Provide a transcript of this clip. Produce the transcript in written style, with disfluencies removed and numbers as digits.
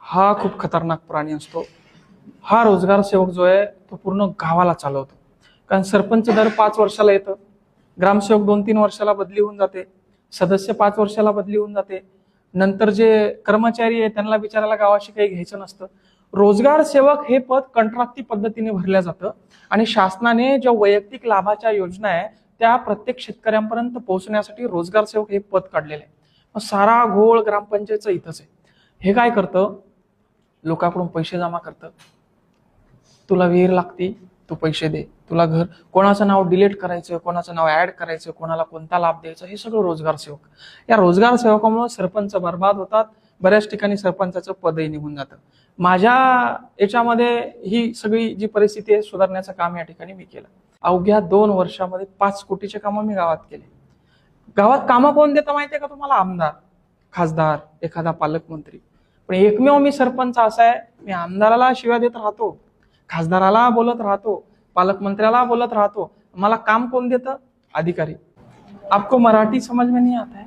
हा खूप खतरनाक प्राणी असतो। हा रोजगार सेवक जो आहे तो पूर्ण गावाला चालवतो। कारण सरपंच दर 5 वर्षाला येतं, ग्रामसेवक 2-3 वर्षाला बदली होऊन जाते, सदस्य 5 वर्षाला बदली होऊन जाते, नंतर जे कर्मचारी आहे त्यांना बिचारायला गावाशी काही घ्यायचं नसतं। रोजगार सेवक हे पद कंत्राटी पद्धतीने भरल्या जातं आणि शासनाने ज्या वैयक्तिक लाभाच्या योजना आहे त्या प्रत्येक शेतकऱ्यांपर्यंत पोहोचण्यासाठी रोजगार सेवक हे पद काढलेलं आहे। मग सारा घोळ ग्रामपंचायतचा इथंच आहे। हे काय करतं, लोकांकडून पैसे जमा करतं, तुला विहीर लागती तू पैसे दे, तुला घर, कोणाचं नाव डिलीट करायचं, कोणाचं नाव ऍड करायचं, कोणाला कोणता लाभ द्यायचा, हे सगळं रोजगार सेवक। या रोजगार सेवकामुळे सरपंच बर्बाद होतात, बऱ्याच ठिकाणी सरपंचाचं पदही निघून जातं। माझ्या याच्यामध्ये ही सगळी जी परिस्थिती आहे सुधारण्याचं काम या ठिकाणी मी केलं। अवघ्या 2 वर्षामध्ये 5 कोटीचे कामं मी गावात केले। गावात कामं कोण देतं माहितीये का तुम्हाला? आमदार, खासदार, एखादा पालकमंत्री। पण एकमेव मी सरपंच असा आहे, मी आमदाराला शिव्या देत राहतो, खासदाराला बोलत राहतो, पालकमंत्र्याला बोलत राहतो, मला काम कोण देतं? अधिकारी। आपको मराठी समझ में नहीं आता है?